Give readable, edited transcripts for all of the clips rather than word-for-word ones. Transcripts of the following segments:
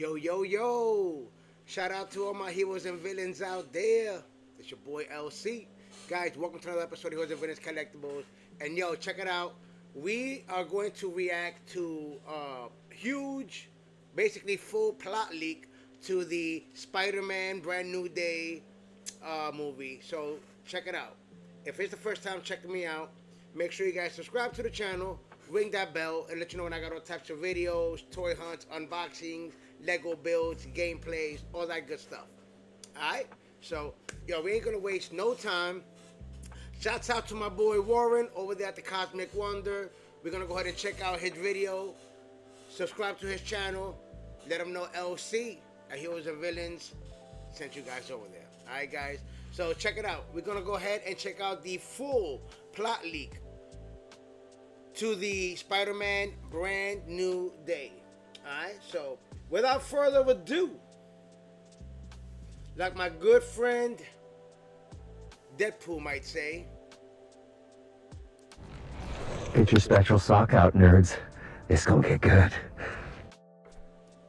Yo, yo, yo. Shout out to all my heroes and villains out there. It's your boy LC. Guys, welcome to another episode of Heroes and Villains Collectibles. And yo, check it out. We are going to react to a huge, basically full plot leak to the Spider-Man Brand New Day movie. So check it out. If it's the first time checking me out, make sure you guys subscribe to the channel, ring that bell, and let you know when I got all types of videos, toy hunts, unboxings, Lego builds, gameplays, all that good stuff. Alright? So, yo, we ain't gonna waste no time. Shouts out to my boy Warren over there at the Cosmic Wonder. We're gonna go ahead and check out his video. Subscribe to his channel. Let him know LC at Heroes and Villains sent you guys over there. Alright, guys? So, check it out. We're gonna go ahead and check out the full plot leak to the Spider-Man Brand New Day. Alright, so without further ado, like my good friend Deadpool might say, get your special sock out, nerds. It's gonna get good.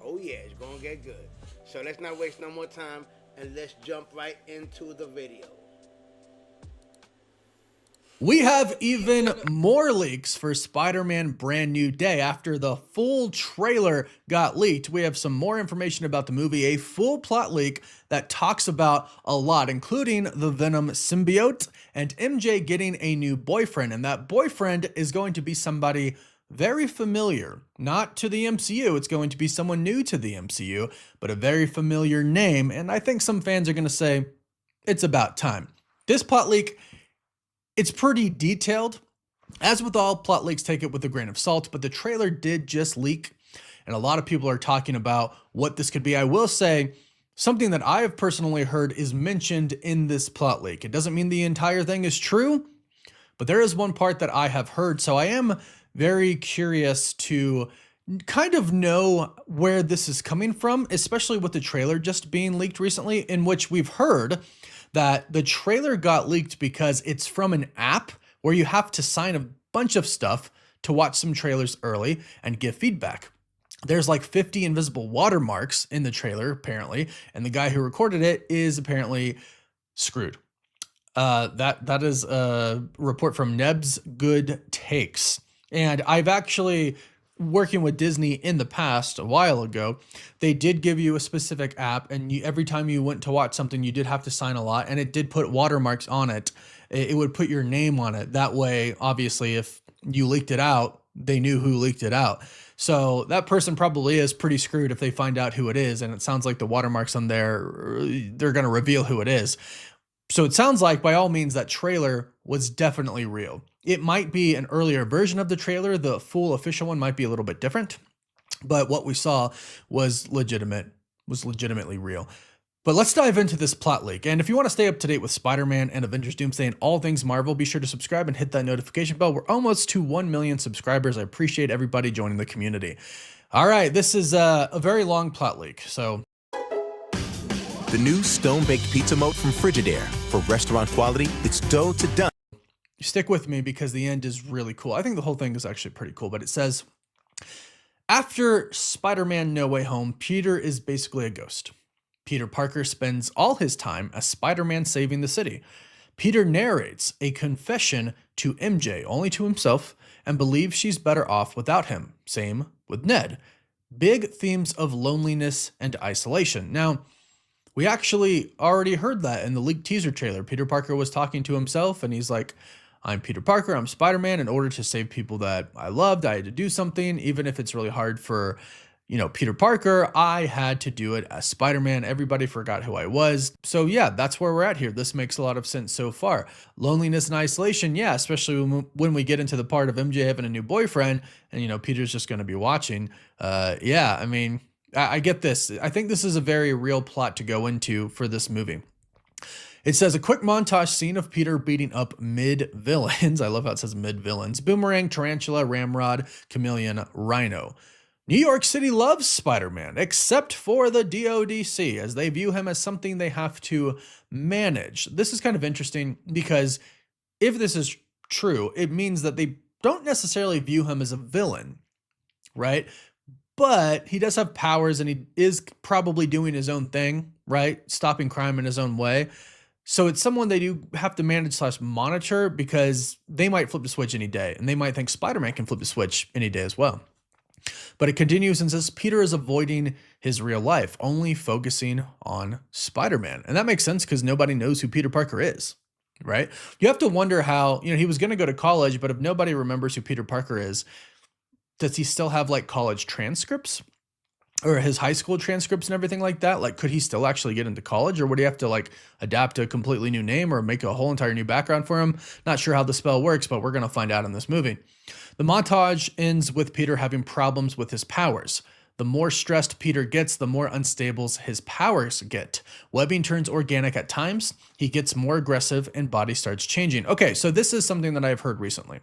oh yeah, it's gonna get good. So let's not waste no more time and let's jump right into the video. We have even more leaks for Spider-Man Brand New Day. After the full trailer got leaked, we have some more information about the movie, a full plot leak that talks about a lot, including the Venom symbiote and MJ getting a new boyfriend. And that boyfriend is going to be somebody very familiar, not to the MCU. It's going to be someone new to the MCU, but a very familiar name. And I think some fans are going to say it's about time. This plot leak, it's pretty detailed. As with all plot leaks, take it with a grain of salt, but the trailer did just leak, and a lot of people are talking about what this could be. I will say something that I have personally heard is mentioned in this plot leak. It doesn't mean the entire thing is true, but there is one part that I have heard, so I am very curious to kind of know where this is coming from, especially with the trailer just being leaked recently, in which we've heard that the trailer got leaked because it's from an app where you have to sign a bunch of stuff to watch some trailers early and give feedback. There's like 50 invisible watermarks in the trailer, apparently, and the guy who recorded it is apparently screwed. That is a report from Neb's Good Takes. And I've actually, working with Disney in the past, a while ago, they did give you a specific app, and every time you went to watch something, you did have to sign a lot, and it did put watermarks on it. It would put your name on it. That way, obviously, if you leaked it out, they knew who leaked it out. So that person probably is pretty screwed if they find out who it is, and it sounds like the watermarks on there, they're going to reveal who it is. So it sounds like, by all means, that trailer was definitely real. It might be an earlier version of the trailer. The full official one might be a little bit different, but what we saw was legitimately real. But let's dive into this plot leak. And if you want to stay up to date with Spider-Man and Avengers Doomsday and all things Marvel, be sure to subscribe and hit that notification bell. We're almost to 1 million subscribers. I appreciate everybody joining the community. All right, this is a very long plot leak. So the new stone-baked pizza moat from Frigidaire. For restaurant quality, it's dough to done. Stick with me because the end is really cool. I think the whole thing is actually pretty cool, but it says, after Spider-Man No Way Home, Peter is basically a ghost. Peter Parker spends all his time as Spider-Man saving the city. Peter narrates a confession to MJ, only to himself, and believes she's better off without him. Same with Ned. Big themes of loneliness and isolation. Now, we actually already heard that in the leaked teaser trailer. Peter Parker was talking to himself, and he's like, I'm Peter Parker, I'm Spider-Man. In order to save people that I loved, I had to do something. Even if it's really hard for, Peter Parker, I had to do it as Spider-Man. Everybody forgot who I was. So yeah, that's where we're at here. This makes a lot of sense so far. Loneliness and isolation, yeah, especially when we get into the part of MJ having a new boyfriend and, Peter's just going to be watching. Yeah, I mean, I get this. I think this is a very real plot to go into for this movie. It says a quick montage scene of Peter beating up mid-villains. I love how it says mid-villains. Boomerang, Tarantula, Ramrod, Chameleon, Rhino. New York City loves Spider-Man, except for the DODC, as they view him as something they have to manage. This is kind of interesting because if this is true, it means that they don't necessarily view him as a villain, right? but he does have powers and he is probably doing his own thing, right? Stopping crime in his own way. So it's someone they do have to manage / monitor because they might flip the switch any day and they might think Spider-Man can flip the switch any day as well. But it continues and says Peter is avoiding his real life, only focusing on Spider-Man. And that makes sense because nobody knows who Peter Parker is, right? You have to wonder how, he was going to go to college, but if nobody remembers who Peter Parker is, does he still have like college transcripts or his high school transcripts and everything like that? Like, could he still actually get into college, or would he have to like adapt a completely new name or make a whole entire new background for him? Not sure how the spell works, but we're going to find out in this movie. The montage ends with Peter having problems with his powers. The more stressed Peter gets, the more unstable his powers get. Webbing turns organic at times. He gets more aggressive and body starts changing. Okay, so this is something that I've heard recently.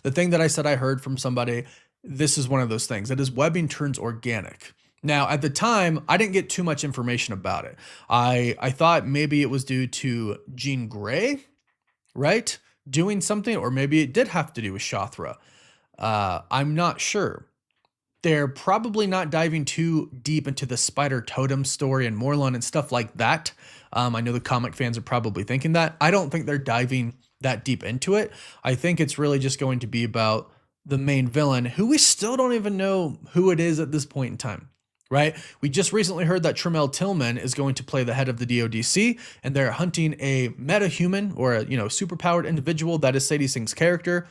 The thing that I said I heard from somebody, this is one of those things. That is, webbing turns organic. Now, at the time, I didn't get too much information about it. I thought maybe it was due to Jean Grey, right? Doing something, or maybe it did have to do with Shothra. I'm not sure. They're probably not diving too deep into the Spider Totem story and Morlun and stuff like that. I know the comic fans are probably thinking that. I don't think they're diving that deep into it. I think it's really just going to be about the main villain, who we still don't even know who it is at this point in time, right? We just recently heard that Tremel Tillman is going to play the head of the DODC, and they're hunting a meta-human or a superpowered individual that is Sadie Sink's character.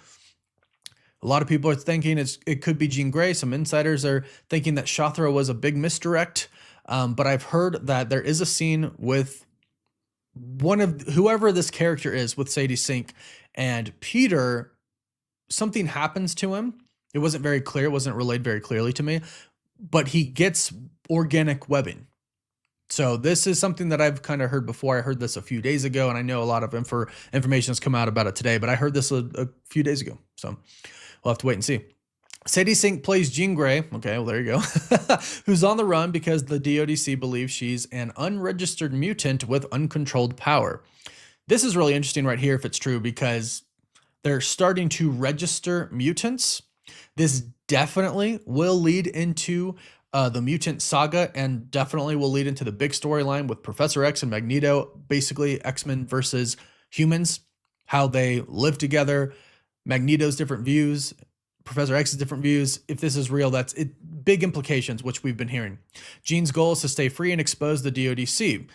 A lot of people are thinking it could be Jean Grey. Some insiders are thinking that Shothra was a big misdirect. But I've heard that there is a scene with one of whoever this character is with Sadie Sink and Peter. Something happens to him. It wasn't very clear. It wasn't relayed very clearly to me, but he gets organic webbing. So this is something that I've kind of heard before. I heard this a few days ago, and I know a lot of information has come out about it today, but I heard this a few days ago. So we'll have to wait and see. Sadie Sink plays Jean Grey. Okay, well, there you go. Who's on the run because the DODC believes she's an unregistered mutant with uncontrolled power. This is really interesting right here if it's true, because they're starting to register mutants. This definitely will lead into the mutant saga, and definitely will lead into the big storyline with Professor X and Magneto, basically X-Men versus humans, how they live together, Magneto's different views, Professor X's different views. If this is real, that's it. Big implications, which we've been hearing. Jean's goal is to stay free and expose the DODC.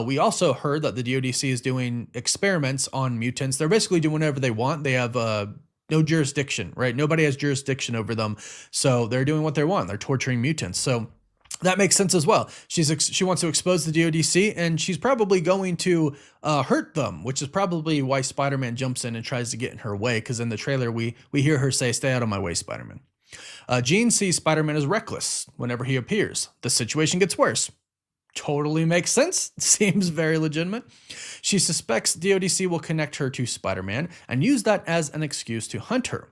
We also heard that the DODC is doing experiments on mutants. They're basically doing whatever they want. They have no jurisdiction, right? Nobody has jurisdiction over them. So they're doing what they want. They're torturing mutants. So that makes sense as well. She wants to expose the DODC, and she's probably going to hurt them, which is probably why Spider-Man jumps in and tries to get in her way, because in the trailer, we hear her say, "Stay out of my way, Spider-Man." Jean sees Spider-Man as reckless whenever he appears. The situation gets worse. Totally makes sense. Seems very legitimate. She suspects DODC will connect her to Spider-Man and use that as an excuse to hunt her.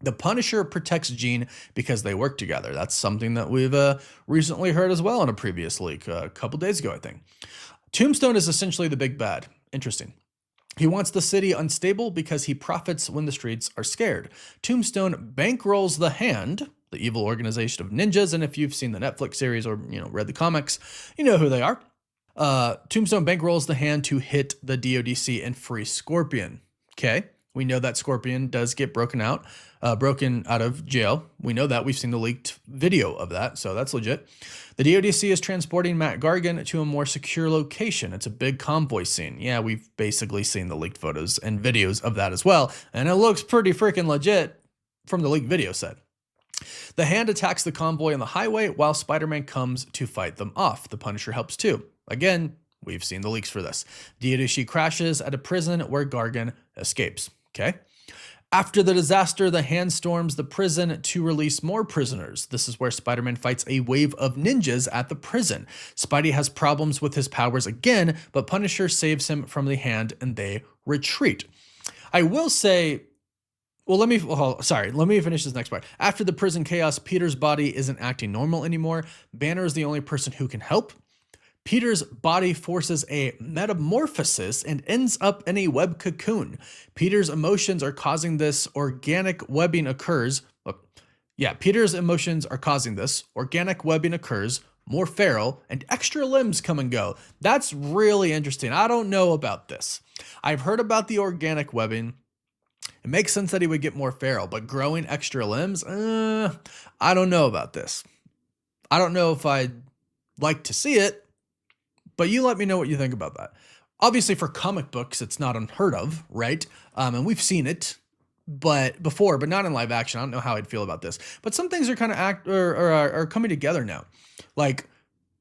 The Punisher protects Jean because they work together. That's something that we've recently heard as well in a previous leak, a couple days ago, I think. Tombstone is essentially the big bad. Interesting. He wants the city unstable because he profits when the streets are scared. Tombstone bankrolls the Hand, the evil organization of ninjas, and if you've seen the Netflix series or read the comics, you know who they are. Tombstone bankrolls the Hand to hit the DODC and free Scorpion. Okay, we know that Scorpion does get broken out of jail. We know that. We've seen the leaked video of that, so that's legit. The DODC is transporting Matt Gargan to a more secure location. It's a big convoy scene. Yeah, we've basically seen the leaked photos and videos of that as well, and it looks pretty freaking legit from the leaked video set. The Hand attacks the convoy on the highway while Spider-Man comes to fight them off. The Punisher helps too. Again, we've seen the leaks for this. DODC crashes at a prison where Gargan escapes. Okay. After the disaster, the Hand storms the prison to release more prisoners. This is where Spider-Man fights a wave of ninjas at the prison. Spidey has problems with his powers again, but Punisher saves him from the Hand and they retreat. I will say, let me finish this next part. After the prison chaos, Peter's body isn't acting normal anymore. Banner is the only person who can help. Peter's body forces a metamorphosis and ends up in a web cocoon. Peter's emotions are causing this organic webbing occurs. Yeah, Peter's emotions are causing this. Organic webbing occurs, more feral, and extra limbs come and go. That's really interesting. I don't know about this. I've heard about the organic webbing. It makes sense that he would get more feral, but growing extra limbs? I don't know about this. I don't know if I'd like to see it, but you let me know what you think about that. Obviously, for comic books, it's not unheard of, right? And we've seen it but not in live action. I don't know how I'd feel about this. But some things are kind of are coming together now. Like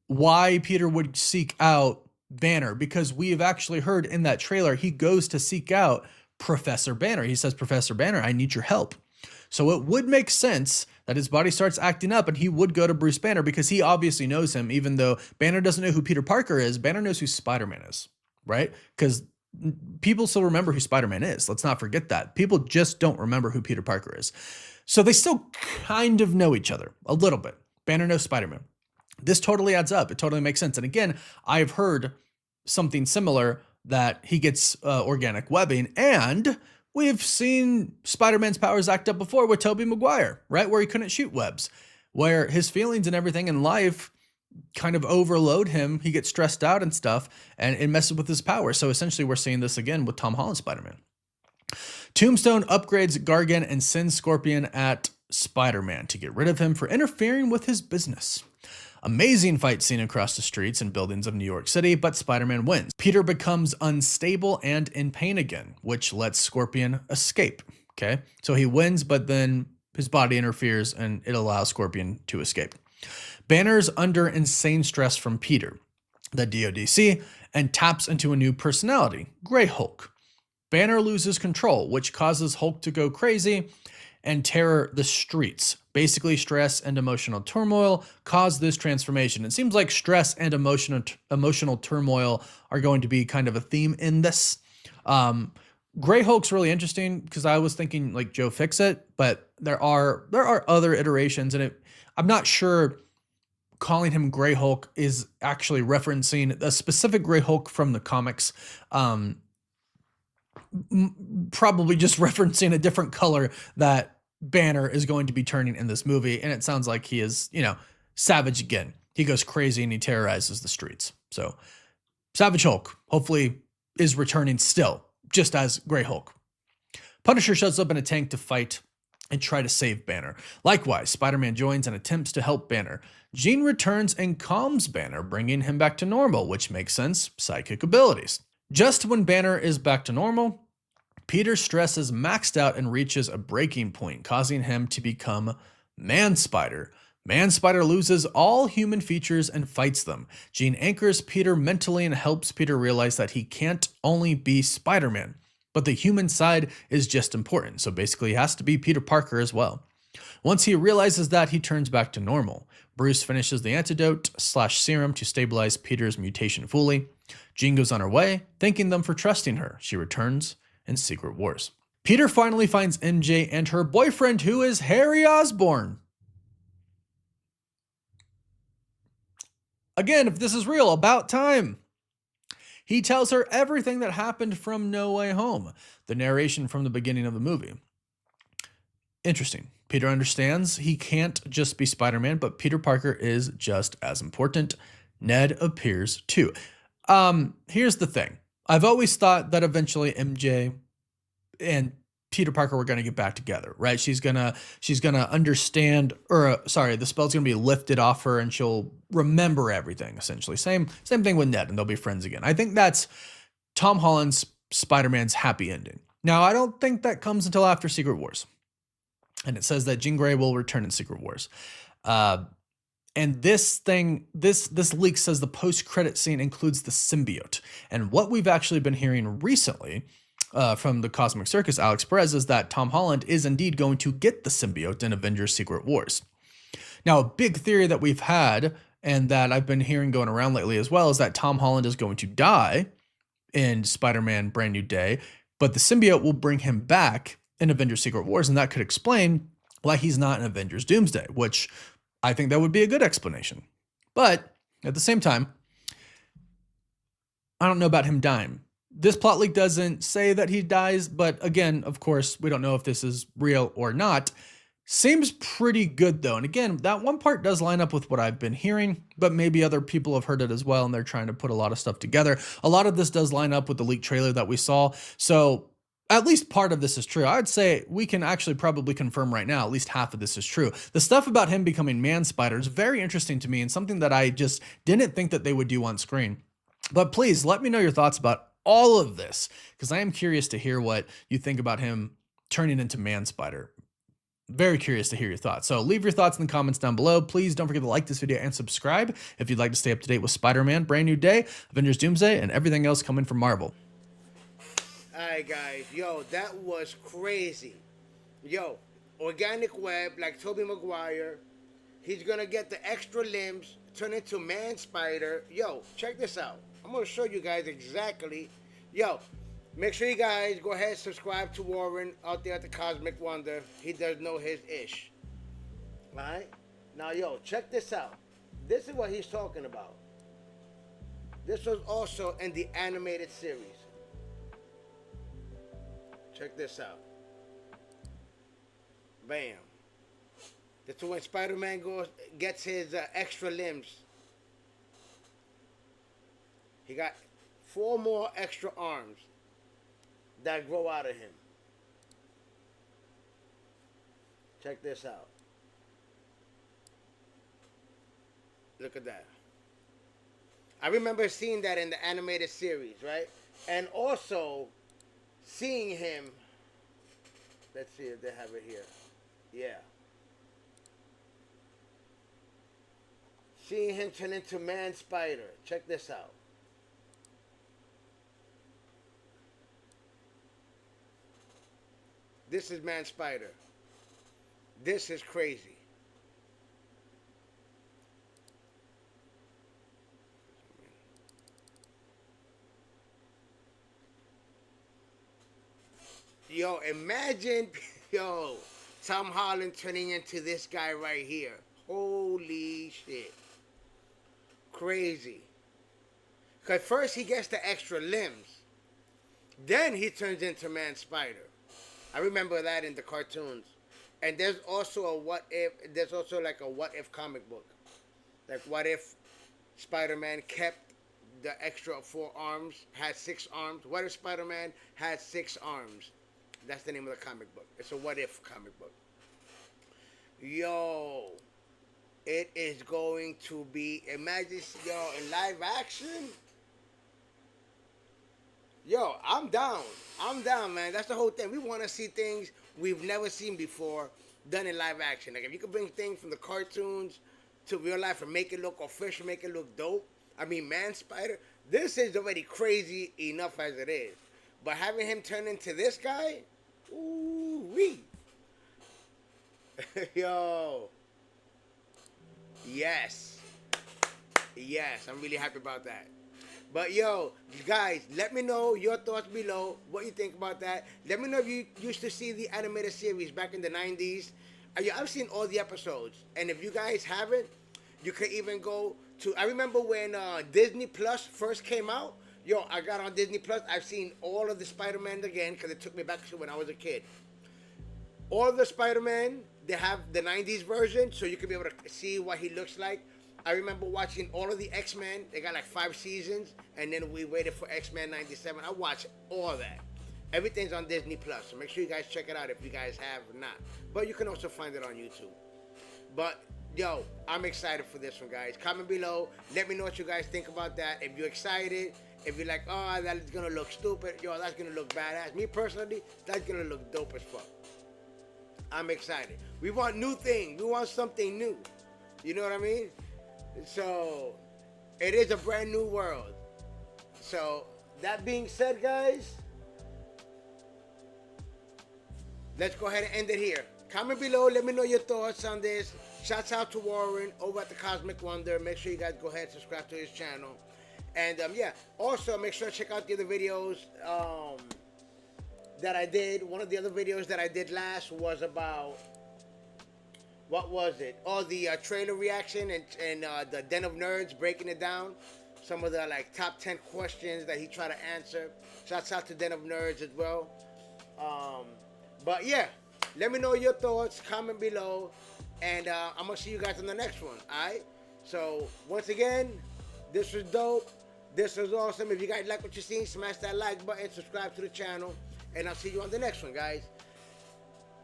why Peter would seek out Banner, because we have actually heard in that trailer he goes to seek out Professor Banner. He says, Professor Banner, I need your help. So it would make sense that his body starts acting up and he would go to Bruce Banner because he obviously knows him, even though Banner doesn't know who Peter Parker is. Banner knows who Spider-Man is, right? Because people still remember who Spider-Man is. Let's not forget that. People just don't remember who Peter Parker is. So they still kind of know each other a little bit. Banner knows Spider-Man. This totally adds up. It totally makes sense. And again, I've heard something similar that he gets organic webbing, and we've seen Spider-Man's powers act up before with Tobey Maguire, right? Where he couldn't shoot webs, where his feelings and everything in life kind of overload him. He gets stressed out and stuff, and it messes with his power. So essentially we're seeing this again with Tom Holland's Spider-Man. Tombstone upgrades Gargan and sends Scorpion at Spider-Man to get rid of him for interfering with his business. Amazing fight scene across the streets and buildings of New York City, but Spider-Man wins. Peter becomes unstable and in pain again, which lets Scorpion escape. Okay, so he wins, but then his body interferes and it allows Scorpion to escape. Banner's under insane stress from Peter, the DODC, and taps into a new personality, Grey Hulk. Banner loses control, which causes Hulk to go crazy and terror the streets. Basically, stress and emotional turmoil cause this transformation. It seems like stress and emotional turmoil are going to be kind of a theme in this. Grey Hulk's really interesting because I was thinking like Joe Fixit, but there are other iterations, and I'm not sure calling him Grey Hulk is actually referencing a specific Grey Hulk from the comics. Probably just referencing a different color that Banner is going to be turning in this movie. And it sounds like he is, Savage again. He goes crazy and he terrorizes the streets. So Savage Hulk hopefully is returning still, just as Grey Hulk. Punisher shows up in a tank to fight and try to save Banner. Likewise, Spider-Man joins and attempts to help Banner. Jean returns and calms Banner, bringing him back to normal, which makes sense, psychic abilities. Just when Banner is back to normal, Peter's stress is maxed out and reaches a breaking point, causing him to become Man-Spider. Man-Spider loses all human features and fights them. Jean anchors Peter mentally and helps Peter realize that he can't only be Spider-Man, but the human side is just important. So basically he has to be Peter Parker as well. Once he realizes that, he turns back to normal. Bruce finishes the antidote/serum to stabilize Peter's mutation fully. Jean goes on her way, thanking them for trusting her. She returns in Secret Wars. Peter finally finds MJ and her boyfriend, who is Harry Osborn. Again, if this is real, about time. He tells her everything that happened from No Way Home, the narration from the beginning of the movie. Interesting. Peter understands he can't just be Spider-Man, but Peter Parker is just as important. Ned appears too. Here's the thing. I've always thought that eventually MJ and Peter Parker were going to get back together, right? She's gonna understand, the spell's gonna be lifted off her and she'll remember everything, essentially. Same thing with Ned, and they'll be friends again. I think that's Tom Holland's Spider-Man's happy ending. Now, I don't think that comes until after Secret Wars. And it says that Jean Grey will return in Secret Wars. And this leak says the post-credit scene includes the symbiote. And what we've actually been hearing recently from the Cosmic Circus, Alex Perez, is that Tom Holland is indeed going to get the symbiote in Avengers Secret Wars. Now, a big theory that we've had and that I've been hearing going around lately as well is that Tom Holland is going to die in Spider-Man Brand New Day, but the symbiote will bring him back in Avengers Secret Wars, and that could explain why he's not in Avengers Doomsday, which I think that would be a good explanation. But at the same time, I don't know about him dying. This plot leak doesn't say that he dies, but again, of course, we don't know if this is real or not. Seems pretty good though. And again, that one part does line up with what I've been hearing, but maybe other people have heard it as well and they're trying to put a lot of stuff together. A lot of this does line up with the leaked trailer that we saw. So at least part of this is true. I'd say we can actually probably confirm right now, at least half of this is true. The stuff about him becoming Man Spider is very interesting to me and something that I just didn't think that they would do on screen. But please let me know your thoughts about all of this, because I am curious to hear what you think about him turning into Man Spider. Very curious to hear your thoughts. So leave your thoughts in the comments down below. Please don't forget to like this video and subscribe if you'd like to stay up to date with Spider-Man, Brand New Day, Avengers Doomsday, and everything else coming from Marvel. Alright guys, yo, that was crazy. Yo, organic web like Tobey Maguire. He's gonna get the extra limbs, turn into Man Spider. Yo, check this out. I'm gonna show you guys exactly. Yo, make sure you guys go ahead and subscribe to Warren out there at the Cosmic Wonder. He does know his ish. Alright? Now, yo, check this out. This is what he's talking about. This was also in the animated series. Check this out. Bam. This is when Spider-Man gets his extra limbs. He got 4 more extra arms that grow out of him. Check this out. Look at that. I remember seeing that in the animated series, right? And also seeing him. Let's see if they have it here. Yeah. Seeing him turn into Man Spider. Check this out. This is Man Spider. This is crazy. Yo, imagine, yo, Tom Holland turning into this guy right here. Holy shit. Crazy. Because first he gets the extra limbs. Then he turns into Man Spider. I remember that in the cartoons. And there's also a what if, there's also like a what if comic book. Like what if Spider-Man kept the extra 4 arms, had 6 arms. What if Spider-Man had 6 arms? That's the name of the comic book. It's a what if comic book. Yo, it is going to be, imagine, yo, in live action. Yo, I'm down. I'm down, man. That's the whole thing. We want to see things we've never seen before done in live action. Like if you could bring things from the cartoons to real life and make it look official, make it look dope. I mean, Man Spider, this is already crazy enough as it is. But having him turn into this guy, ooh-wee. Yo. Yes. Yes, I'm really happy about that. But yo, guys, let me know your thoughts below. What you think about that. Let me know if you used to see the animated series back in the 90s. I've seen all the episodes. And if you guys haven't, you could even go to, I remember when Disney Plus first came out. Yo, I got on Disney Plus. I've seen all of the Spider-Man again because it took me back to when I was a kid. All of the Spider-Man, they have the 90s version, so you can be able to see what he looks like. I remember watching all of the X-Men. They got like 5 seasons, and then we waited for X-Men 97. I watched all that. Everything's on Disney Plus, so make sure you guys check it out if you guys have not. But you can also find it on YouTube. But yo, I'm excited for this one, guys. Comment below. Let me know what you guys think about that. If you're excited, if you're like, oh, that's gonna look stupid, yo, that's gonna look badass. Me personally, that's gonna look dope as fuck. I'm excited. We want new things. We want something new. You know what I mean? So, it is a brand new world. So, that being said, guys, let's go ahead and end it here. Comment below. Let me know your thoughts on this. Shouts out to Warren over at the Cosmic Wonder. Make sure you guys go ahead and subscribe to his channel. And, yeah, also make sure to check out the other videos that I did. One of the other videos that I did last was about, what was it? Oh, the trailer reaction and the Den of Nerds, breaking it down. Some of the like top 10 questions that he tried to answer. Shouts out to Den of Nerds as well. But yeah, Let me know your thoughts. Comment below. And I'm going to see you guys on the next one. Alright? So, once again, this was dope. This was awesome. If you guys like what you're seeing, smash that like button. Subscribe to the channel. And I'll see you on the next one, guys.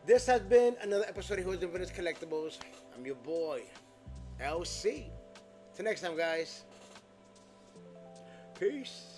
This has been another episode of Heroes and Villains Collectibles. I'm your boy, LC. Till next time, guys. Peace.